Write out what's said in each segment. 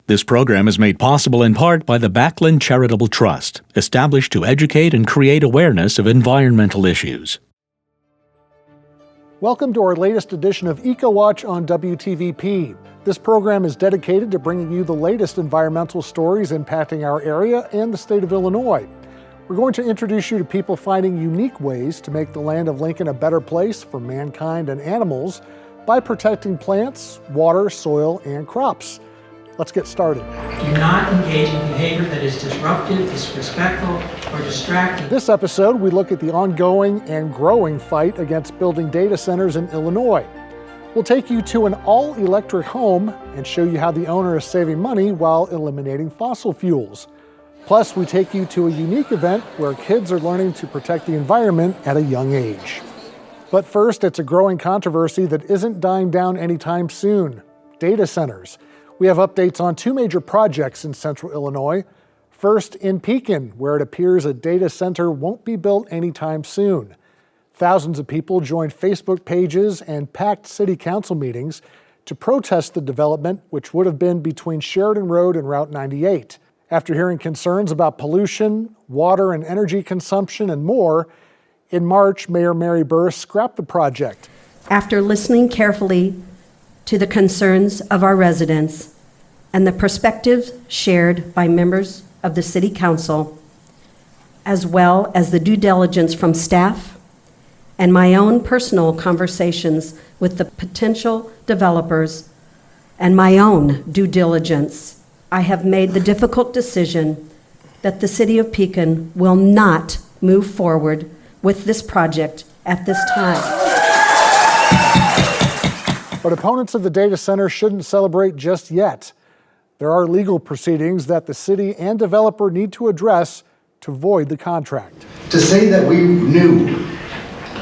This program is made possible in part by the Backlund Charitable Trust, established to educate and create awareness of environmental issues. Welcome to our latest edition of EcoWatch on WTVP. This program is dedicated to bringing you the latest environmental stories impacting our area and the state of Illinois. We're going to introduce you to people finding unique ways to make the land of Lincoln a better place for mankind and animals by protecting plants, water, soil, and crops. Let's get started. Do not engage in behavior that is disruptive, disrespectful, or distracting. This episode, we look at the ongoing and growing fight against building data centers in Illinois. We'll take you to an all-electric home and show you how the owner is saving money while eliminating fossil fuels. Plus, we take you to a unique event where kids are learning to protect the environment at a young age. But first, it's a growing controversy that isn't dying down anytime soon: data centers. We have updates on two major projects in central Illinois. First, in Pekin, where it appears a data center won't be built anytime soon. Thousands of people joined Facebook pages and packed city council meetings to protest the development, which would have been between Sheridan Road and Route 98. After hearing concerns about pollution, water and energy consumption, and more, in March, Mayor Mary Burr scrapped the project. After listening carefully to the concerns of our residents and the perspectives shared by members of the City Council, as well as the due diligence from staff and my own personal conversations with the potential developers and my own due diligence, I have made the difficult decision that the City of Pekin will not move forward with this project at this time. But opponents of the data center shouldn't celebrate just yet. There are legal proceedings that the city and developer need to address to void the contract. To say that we knew,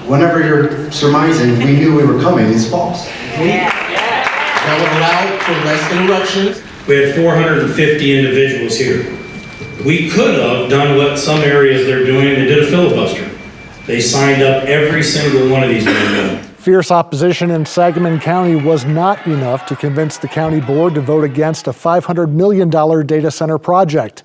whenever you're surmising, we knew we were coming is false. That would allow for less interruptions. We had 450 individuals here. We could have done what some areas they're doing. They did a filibuster. They signed up every single one of these men. Fierce opposition in Sangamon County was not enough to convince the county board to vote against a $500 million data center project.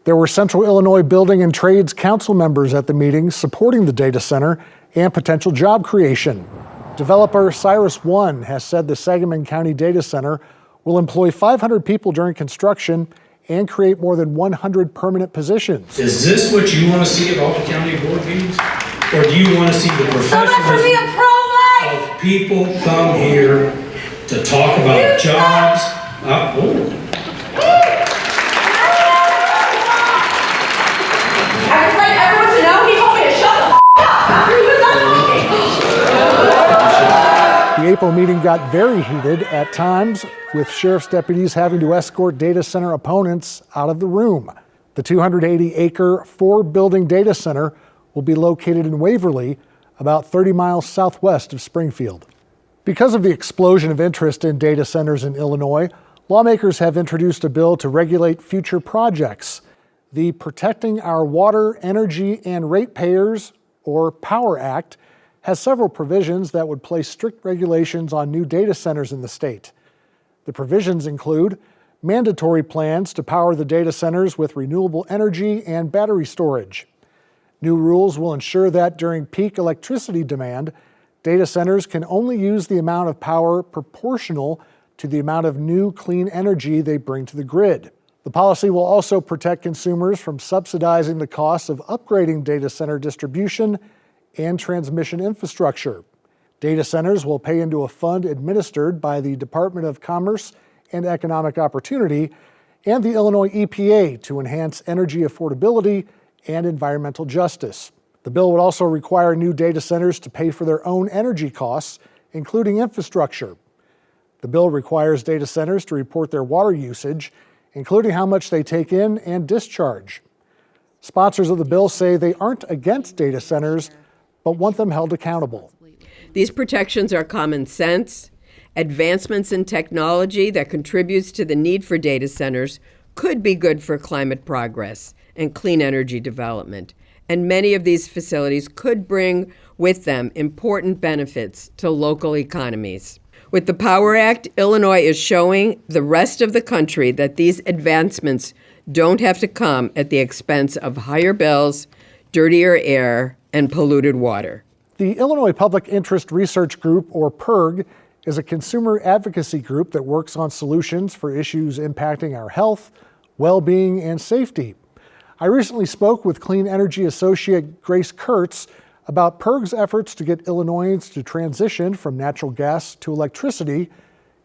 There were Central Illinois Building and Trades Council members at the meeting supporting the data center and potential job creation. Developer Cyrus One has said the Sangamon County data center will employ 500 people during construction and create more than 100 permanent positions. Is this what you want to see at all the county board meetings? Or do you want to see the professionalism of people come here to talk about jobs? I would like everyone to know he told me to shut the up after he was done. The April meeting got very heated at times, with sheriff's deputies having to escort data center opponents out of the room. The 280-acre, four-building data center will be located in Waverly, about 30 miles southwest of Springfield. Because of the explosion of interest in data centers in Illinois, lawmakers have introduced a bill to regulate future projects. The Protecting Our Water, Energy, and Ratepayers, or POWER Act, has several provisions that would place strict regulations on new data centers in the state. The provisions include mandatory plans to power the data centers with renewable energy and battery storage. New rules will ensure that during peak electricity demand, data centers can only use the amount of power proportional to the amount of new clean energy they bring to the grid. The policy will also protect consumers from subsidizing the costs of upgrading data center distribution and transmission infrastructure. Data centers will pay into a fund administered by the Department of Commerce and Economic Opportunity and the Illinois EPA to enhance energy affordability and environmental justice. The bill would also require new data centers to pay for their own energy costs, including infrastructure. The bill requires data centers to report their water usage, including how much they take in and discharge. Sponsors of the bill say they aren't against data centers, but want them held accountable. These protections are common sense. Advancements in technology that contributes to the need for data centers could be good for climate progress and clean energy development. And many of these facilities could bring with them important benefits to local economies. With the Power Act, Illinois is showing the rest of the country that these advancements don't have to come at the expense of higher bills, dirtier air, and polluted water. The Illinois Public Interest Research Group, or PIRG, is a consumer advocacy group that works on solutions for issues impacting our health, well-being, and safety. I recently spoke with Clean Energy Associate Grace Kurtz about PIRG's efforts to get Illinoisans to transition from natural gas to electricity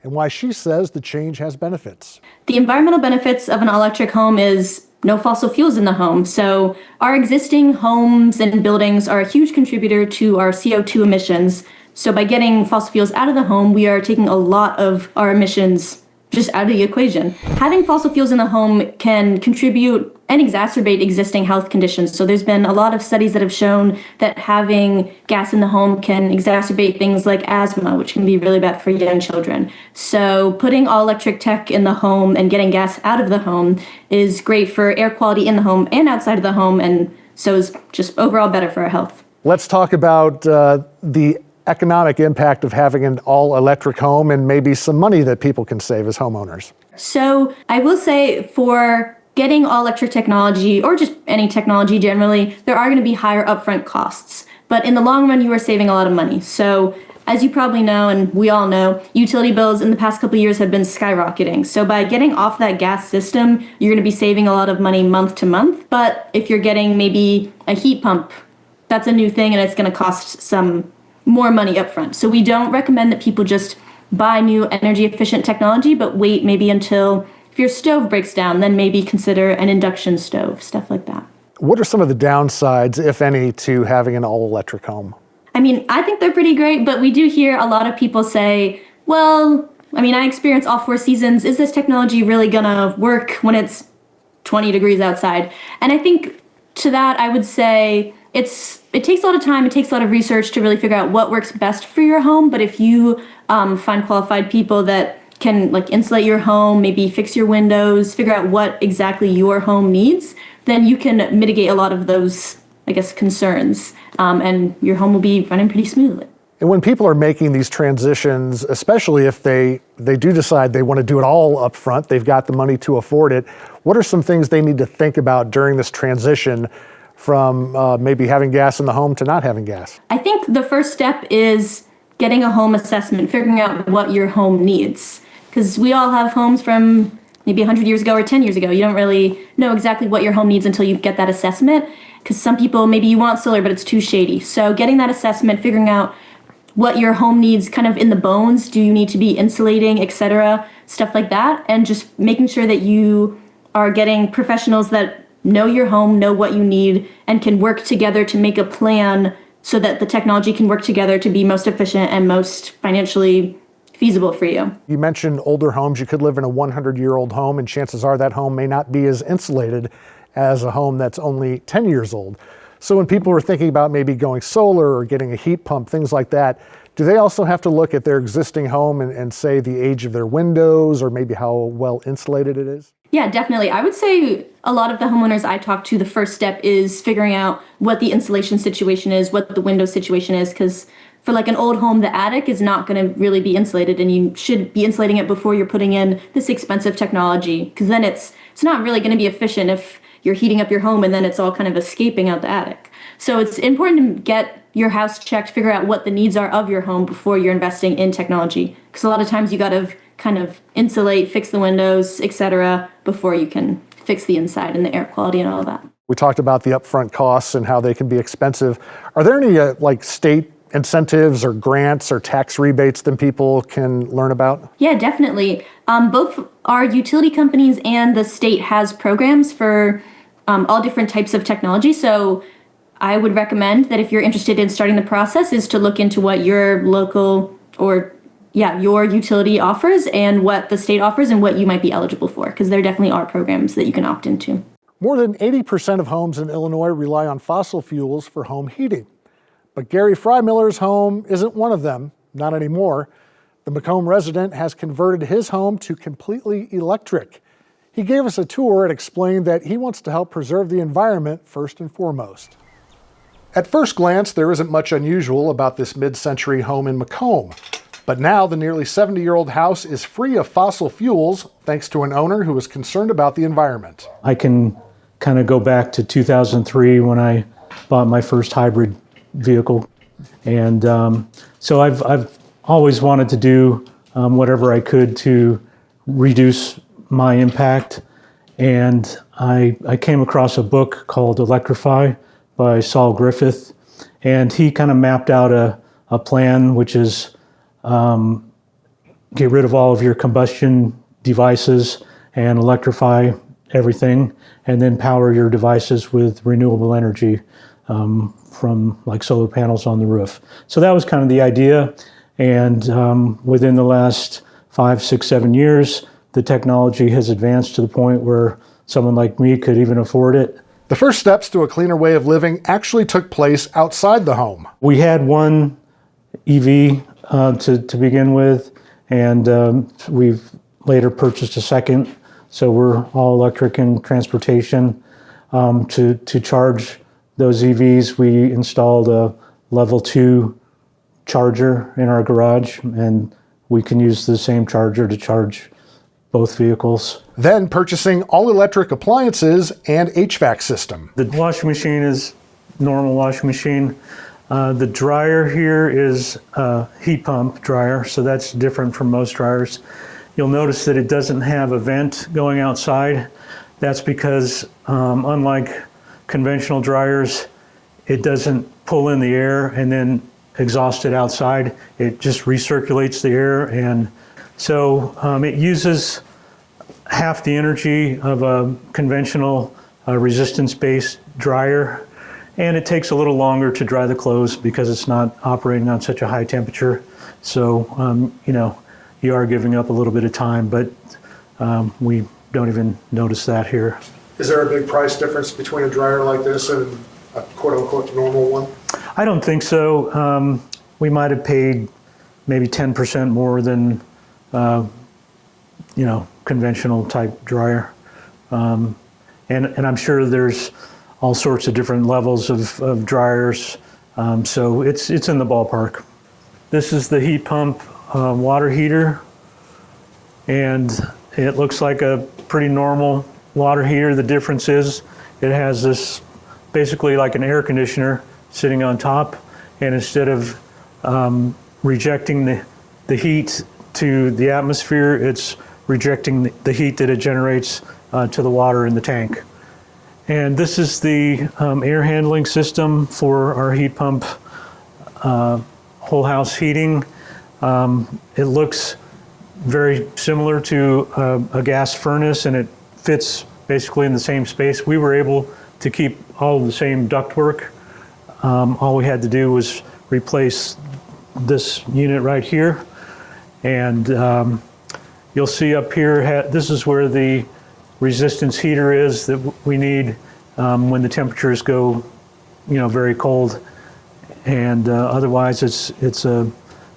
and why she says the change has benefits. The environmental benefits of an all-electric home is no fossil fuels in the home. So our existing homes and buildings are a huge contributor to our CO2 emissions. So by getting fossil fuels out of the home, we are taking a lot of our emissions just out of the equation. Having fossil fuels in the home can contribute and exacerbate existing health conditions. So there's been a lot of studies that have shown that having gas in the home can exacerbate things like asthma, which can be really bad for young children. So putting all electric tech in the home and getting gas out of the home is great for air quality in the home and outside of the home, and so is just overall better for our health. Let's talk about the economic impact of having an all-electric home and maybe some money that people can save as homeowners. So I will say for getting all-electric technology, or just any technology generally, there are going to be higher upfront costs. But in the long run, you are saving a lot of money. So as you probably know, and we all know, utility bills in the past couple of years have been skyrocketing. So by getting off that gas system, you're going to be saving a lot of money month to month. But if you're getting maybe a heat pump, that's a new thing and it's going to cost some more money up front. So we don't recommend that people just buy new energy efficient technology, but wait maybe until if your stove breaks down, then maybe consider an induction stove, stuff like that. What are some of the downsides, if any, to having an all-electric home? I mean, I think they're pretty great, but we do hear a lot of people say, well, I mean, I experience all 4 seasons. Is this technology really gonna work when it's 20 degrees outside? And I think to that, I would say it takes a lot of time, it takes a lot of research to really figure out what works best for your home. But if you find qualified people that can like insulate your home, maybe fix your windows, figure out what exactly your home needs, then you can mitigate a lot of those, I guess, concerns, and your home will be running pretty smoothly. And when people are making these transitions, especially if they do decide they want to do it all up front, they've got the money to afford it, what are some things they need to think about during this transition from maybe having gas in the home to not having gas? I think the first step is getting a home assessment, figuring out what your home needs. Because we all have homes from maybe 100 years ago or 10 years ago. You don't really know exactly what your home needs until you get that assessment. Because some people, maybe you want solar, but it's too shady. So getting that assessment, figuring out what your home needs kind of in the bones. Do you need to be insulating, etc., stuff like that. And just making sure that you are getting professionals that know your home, know what you need, and can work together to make a plan so that the technology can work together to be most efficient and most financially feasible for you. You mentioned older homes. You could live in a 100-year-old home, and chances are that home may not be as insulated as a home that's only 10 years old. So when people are thinking about maybe going solar or getting a heat pump, things like that, do they also have to look at their existing home and say the age of their windows or maybe how well insulated it is? Yeah, definitely. I would say a lot of the homeowners I talk to, the first step is figuring out what the insulation situation is, what the window situation is, because for like an old home, the attic is not going to really be insulated, and you should be insulating it before you're putting in this expensive technology, because then it's not really going to be efficient if you're heating up your home and then it's all kind of escaping out the attic. So it's important to get your house checked, figure out what the needs are of your home before you're investing in technology, because a lot of times you got to kind of insulate, fix the windows, etc., before you can fix the inside and the air quality and all of that. We talked about the upfront costs and how they can be expensive. Are there any like state incentives or grants or tax rebates that people can learn about? Yeah, definitely. Both our utility companies and the state has programs for all different types of technology. So I would recommend that if you're interested in starting the process is to look into what your local or your utility offers and what the state offers and what you might be eligible for, because there definitely are programs that you can opt into. More than 80% of homes in Illinois rely on fossil fuels for home heating. But Gary Freimiller's home isn't one of them, not anymore. The Macomb resident has converted his home to completely electric. He gave us a tour and explained that he wants to help preserve the environment first and foremost. At first glance, there isn't much unusual about this mid-century home in Macomb. But now the nearly 70-year-old house is free of fossil fuels thanks to an owner who is concerned about the environment. I can kind of go back to 2003 when I bought my first hybrid vehicle. And so I've always wanted to do whatever I could to reduce my impact. And I came across a book called Electrify by Saul Griffith. And he kind of mapped out a plan, which is get rid of all of your combustion devices and electrify everything, and then power your devices with renewable energy from like solar panels on the roof. So that was kind of the idea. And within the last 5, 6, 7 years, the technology has advanced to the point where someone like me could even afford it. The first steps to a cleaner way of living actually took place outside the home. We had one EV to begin with, and we've later purchased a second. So we're all electric in transportation. To charge those EVs, we installed a level 2 charger in our garage, and we can use the same charger to charge both vehicles. Then purchasing all-electric appliances and HVAC system. The washing machine is normal washing machine. The dryer here is a heat pump dryer, so that's different from most dryers. You'll notice that it doesn't have a vent going outside. That's because unlike conventional dryers, it doesn't pull in the air and then exhaust it outside. It just recirculates the air, and so it uses half the energy of a conventional resistance-based dryer, and it takes a little longer to dry the clothes because it's not operating on such a high temperature. So, you are giving up a little bit of time, but we don't even notice that here. Is there a big price difference between a dryer like this and a quote-unquote normal one? I don't think so. We might have paid maybe 10% more than, conventional type dryer. And I'm sure there's all sorts of different levels of dryers. So it's in the ballpark. This is the heat pump water heater, and it looks like a pretty normal water heater. The difference is it has this basically like an air conditioner sitting on top, and instead of rejecting the heat to the atmosphere, it's rejecting the heat that it generates to the water in the tank. And this is the air handling system for our heat pump whole house heating. It looks very similar to a gas furnace, and it fits basically in the same space. We were able to keep all of the same ductwork. All we had to do was replace this unit right here. And you'll see up here, this is where the resistance heater is that we need when the temperatures go, very cold. And otherwise, it's a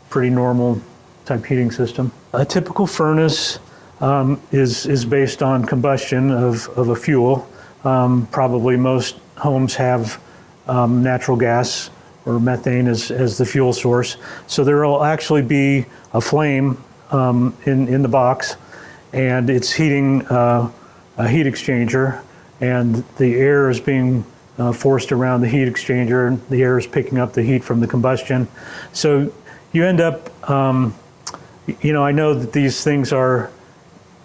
pretty normal type heating system. A typical furnace is based on combustion of a fuel. Probably most homes have natural gas or methane as the fuel source. So there will actually be a flame in the box, and it's heating a heat exchanger, and the air is being forced around the heat exchanger, and the air is picking up the heat from the combustion. So you end up, I know that these things are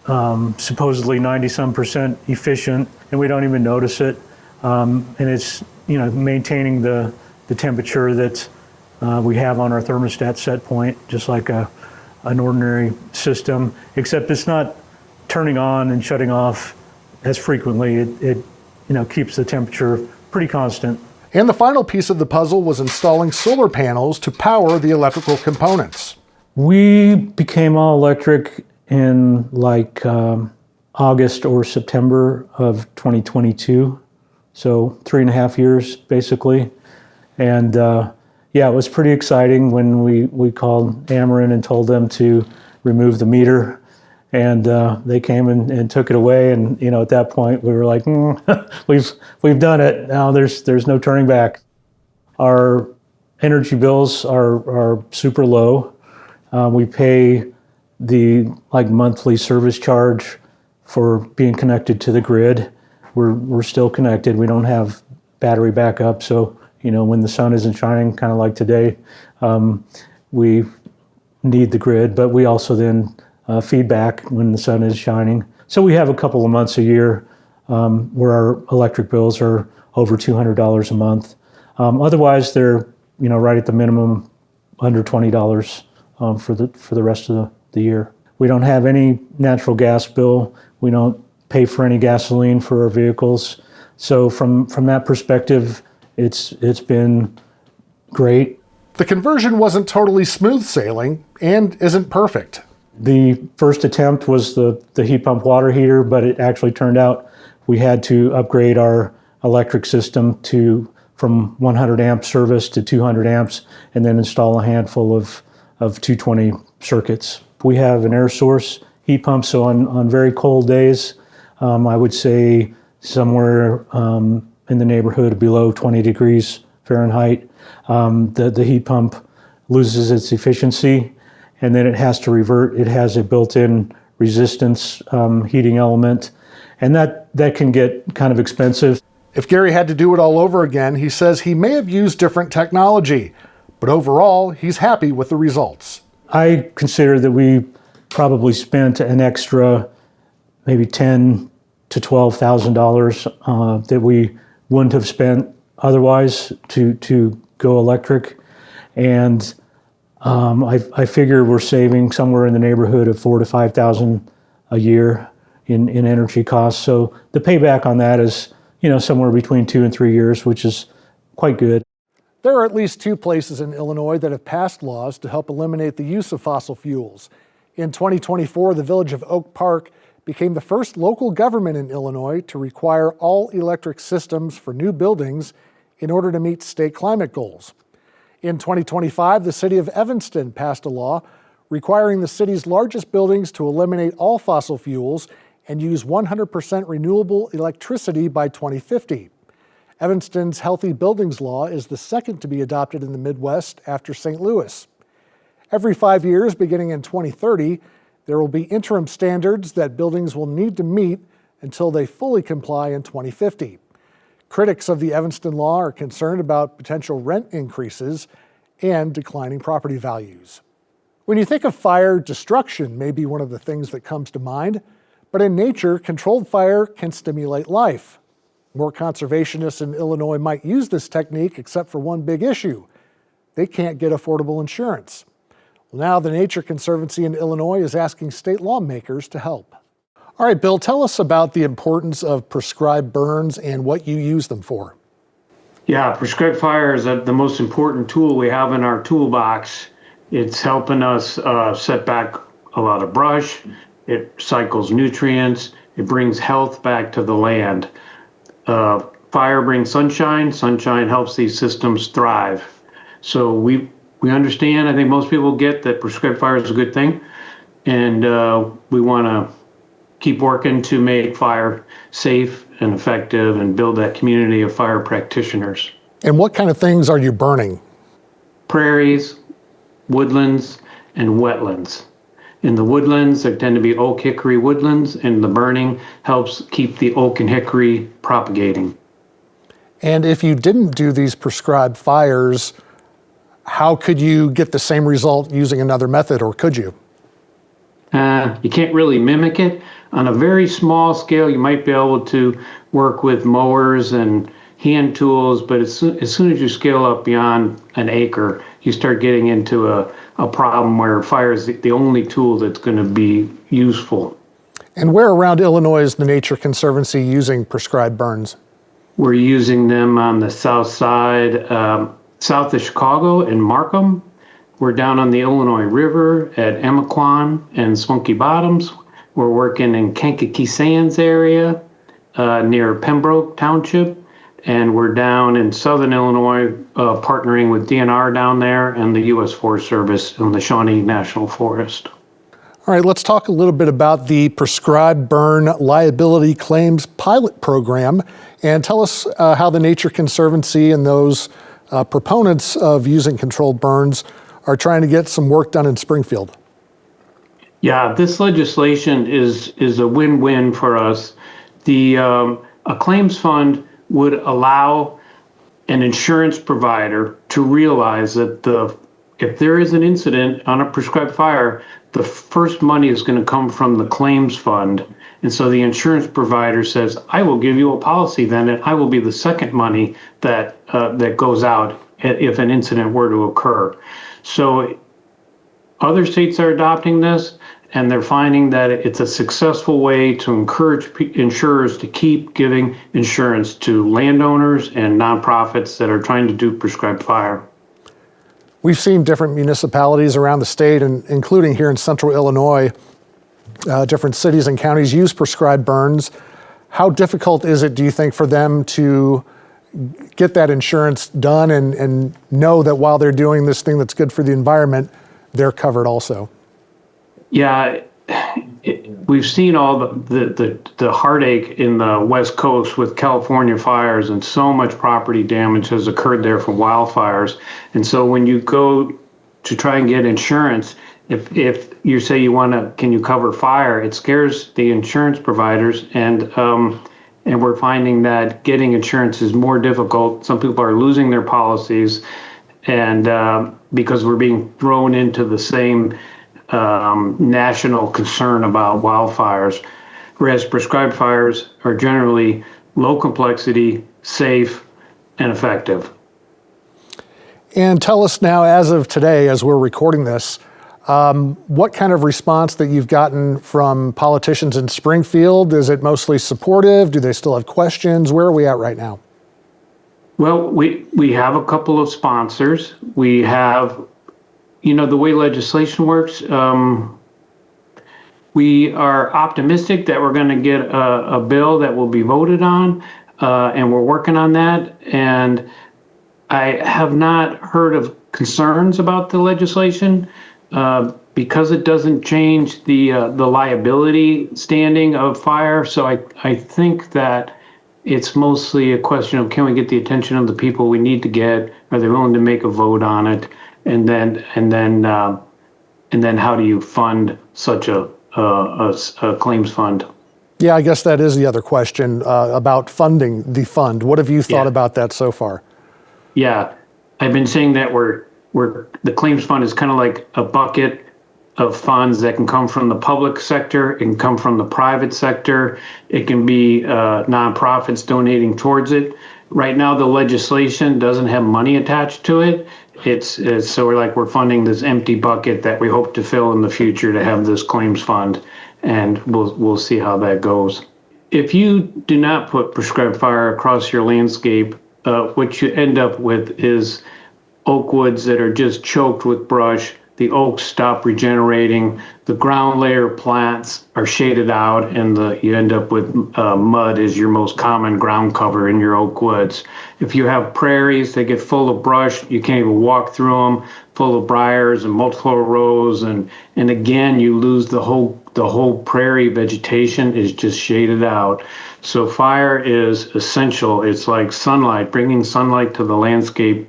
supposedly 90-some% efficient, and we don't even notice it. And it's, maintaining the temperature that we have on our thermostat set point, just like an ordinary system, except it's not turning on and shutting off as frequently. It keeps the temperature pretty constant. And the final piece of the puzzle was installing solar panels to power the electrical components. We became all electric in August or September of 2022. So 3.5 years basically. And it was pretty exciting when we called Ameren and told them to remove the meter. And they came and took it away. And at that point we were like, we've done it. Now there's no turning back. Our energy bills are super low. We pay the monthly service charge for being connected to the grid. We're still connected. We don't have battery backup, so when the sun isn't shining, kind of like today, we need the grid, but we also then feedback when the sun is shining. So we have a couple of months a year where our electric bills are over $200 a month. Otherwise, they're right at the minimum, under $20 for the rest of the year. We don't have any natural gas bill. We don't pay for any gasoline for our vehicles. So from that perspective, it's been great. The conversion wasn't totally smooth sailing and isn't perfect. The first attempt was the heat pump water heater, but it actually turned out we had to upgrade our electric system from 100 amp service to 200 amps and then install a handful of 220 circuits. We have an air source heat pump, so on very cold days, I would say somewhere in the neighborhood of below 20 degrees Fahrenheit, the heat pump loses its efficiency and then it has to revert. It has a built-in resistance heating element, and that can get kind of expensive. If Gary had to do it all over again, he says he may have used different technology, but overall, he's happy with the results. I consider that we probably spent an extra maybe $10,000 to $12,000 that we wouldn't have spent otherwise to go electric. And I figure we're saving somewhere in the neighborhood of $4,000 to $5,000 a year in energy costs. So the payback on that is somewhere between 2 and 3 years, which is quite good. There are at least 2 places in Illinois that have passed laws to help eliminate the use of fossil fuels. In 2024, the village of Oak Park became the first local government in Illinois to require all electric systems for new buildings in order to meet state climate goals. In 2025, the city of Evanston passed a law requiring the city's largest buildings to eliminate all fossil fuels and use 100% renewable electricity by 2050. Evanston's Healthy Buildings Law is the second to be adopted in the Midwest after St. Louis. Every 5 years, beginning in 2030, there will be interim standards that buildings will need to meet until they fully comply in 2050. Critics of the Evanston law are concerned about potential rent increases and declining property values. When you think of fire, destruction may be one of the things that comes to mind, but in nature, controlled fire can stimulate life. More conservationists in Illinois might use this technique, except for one big issue. They can't get affordable insurance. Well, now the Nature Conservancy in Illinois is asking state lawmakers to help. All right, Bill, tell us about the importance of prescribed burns and what you use them for. Yeah, prescribed fire is the most important tool we have in our toolbox. It's helping us set back a lot of brush. It cycles nutrients. It brings health back to the land. Fire brings sunshine. Sunshine helps these systems thrive. So we understand, I think most people get that prescribed fire is a good thing. And we want to keep working to make fire safe and effective and build that community of fire practitioners. And what kind of things are you burning? Prairies, woodlands, and wetlands. In the woodlands, there tend to be oak hickory woodlands, and the burning helps keep the oak and hickory propagating. And if you didn't do these prescribed fires, how could you get the same result using another method, or could you? You can't really mimic it. On a very small scale, you might be able to work with mowers and hand tools, but as soon as you scale up beyond an acre, you start getting into a problem where fire is the only tool that's going to be useful. And where around Illinois is the Nature Conservancy using prescribed burns? We're using them on the south side, south of Chicago in Macomb. We're down on the Illinois River at Macomb and Smoky Bottoms. We're working in Kankakee Sands area near Pembroke Township. And we're down in southern Illinois partnering with DNR down there and the U.S. Forest Service in the Shawnee National Forest. All right, let's talk a little bit about the Prescribed Burn Liability Claims Pilot Program, and tell us how the Nature Conservancy and those proponents of using controlled burns are trying to get some work done in Springfield. Yeah, this legislation is a win-win for us. A claims fund would allow an insurance provider to realize that if there is an incident on a prescribed fire, the first money is going to come from the claims fund. And so the insurance provider says, I will give you a policy then, and I will be the second money that goes out if an incident were to occur. So other states are adopting this, and they're finding that it's a successful way to encourage insurers to keep giving insurance to landowners and nonprofits that are trying to do prescribed fire. We've seen different municipalities around the state, and including here in central Illinois, different cities and counties use prescribed burns. How difficult is it, do you think, for them to get that insurance done and know that while they're doing this thing that's good for the environment, they're covered also? Yeah, we've seen all the heartache in the West Coast with California fires, and so much property damage has occurred there from wildfires. And so when you go to try and get insurance, if you say can you cover fire, it scares the insurance providers, and we're finding that getting insurance is more difficult. Some people are losing their policies, and because we're being thrown into the same national concern about wildfires, whereas prescribed fires are generally low complexity, safe, and effective. And tell us now, as of today, as we're recording this, what kind of response that you've gotten from politicians in Springfield? Is it mostly supportive? Do they still have questions? Where are we at right now? Well, we have a couple of sponsors. We have, the way legislation works, we are optimistic that we're going to get a bill that will be voted on, and we're working on that. And I have not heard of concerns about the legislation because it doesn't change the liability standing of fire. So I think that it's mostly a question of, can we get the attention of the people we need to get? Are they willing to make a vote on it? And then how do you fund such a claims fund? Yeah, I guess that is the other question about funding the fund. What have you thought about that so far? Yeah, I've been saying that the claims fund is kind of like a bucket of funds that can come from the public sector, it can come from the private sector, it can be nonprofits donating towards it. Right now, the legislation doesn't have money attached to it. It's so we're funding this empty bucket that we hope to fill in the future to have this claims fund, and we'll see how that goes. If you do not put prescribed fire across your landscape, what you end up with is oak woods that are just choked with brush. The oaks stop regenerating. The ground layer plants are shaded out, and you end up with mud as your most common ground cover in your oak woods. If you have prairies, they get full of brush. You can't even walk through them, full of briars and multiple rows, and again you lose the whole prairie vegetation is just shaded out. So fire is essential. It's like sunlight, bringing sunlight to the landscape,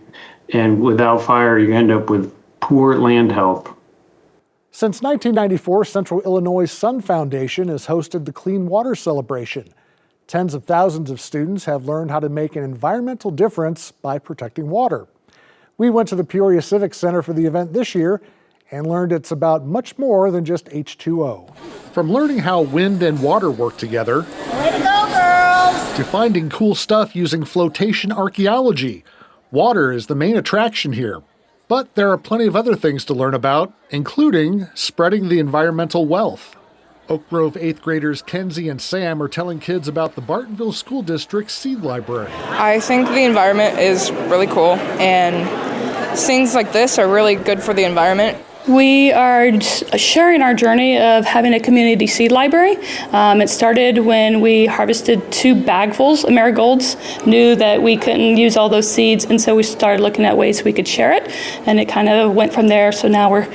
and without fire you end up with poor land health. Since 1994, Central Illinois Sun Foundation has hosted the Clean Water Celebration. Tens of thousands of students have learned how to make an environmental difference by protecting water. We went to the Peoria Civic Center for the event this year and learned it's about much more than just H2O. From learning how wind and water work together, Way to go, girls! to finding cool stuff using flotation archaeology, water is the main attraction here. But there are plenty of other things to learn about, including spreading the environmental wealth. Oak Grove 8th graders Kenzie and Sam are telling kids about the Bartonville School District's seed library. I think the environment is really cool, and things like this are really good for the environment. We are sharing our journey of having a community seed library. It started when we harvested 2 bagfuls of marigolds, knew that we couldn't use all those seeds, and so we started looking at ways we could share it, and it kind of went from there. So now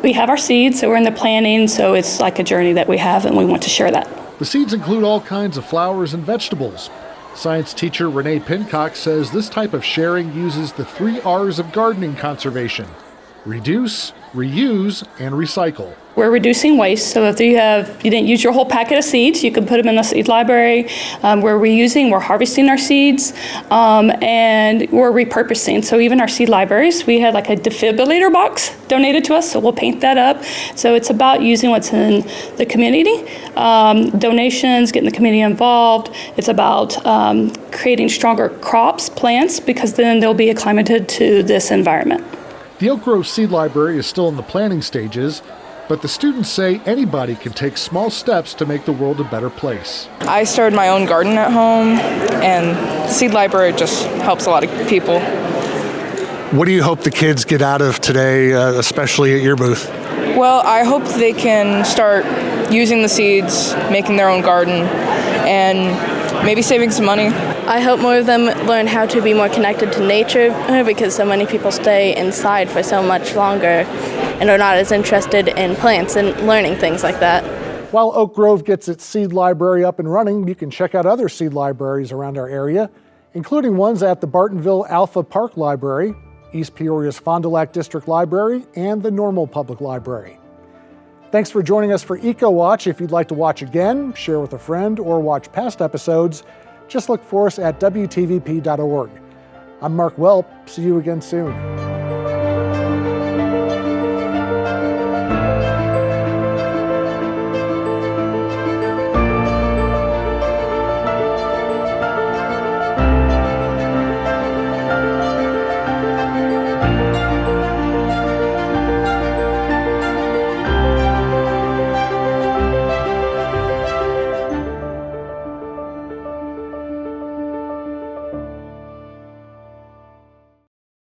we have our seeds, so we're in the planning, so it's like a journey that we have, and we want to share that. The seeds include all kinds of flowers and vegetables. Science teacher Renee Pincock says this type of sharing uses the 3 R's of gardening conservation: reduce, reuse, and recycle. We're reducing waste, so if you didn't use your whole packet of seeds, you can put them in the seed library. We're reusing, we're harvesting our seeds, and we're repurposing. So even our seed libraries, we had like a defibrillator box donated to us, so we'll paint that up. So it's about using what's in the community, donations, getting the community involved. It's about creating stronger crops, plants, because then they'll be acclimated to this environment. The Oak Grove Seed Library is still in the planning stages, but the students say anybody can take small steps to make the world a better place. I started my own garden at home, and Seed Library just helps a lot of people. What do you hope the kids get out of today, especially at your booth? Well, I hope they can start using the seeds, making their own garden, and maybe saving some money. I hope more of them learn how to be more connected to nature, because so many people stay inside for so much longer and are not as interested in plants and learning things like that. While Oak Grove gets its seed library up and running, you can check out other seed libraries around our area, including ones at the Bartonville Alpha Park Library, East Peoria's Fond du Lac District Library, and the Normal Public Library. Thanks for joining us for EcoWatch. If you'd like to watch again, share with a friend, or watch past episodes, just look for us at WTVP.org. I'm Mark Welp. See you again soon.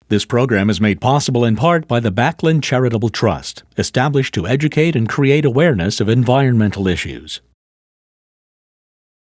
This program is made possible in part by the Backlund Charitable Trust, established to educate and create awareness of environmental issues.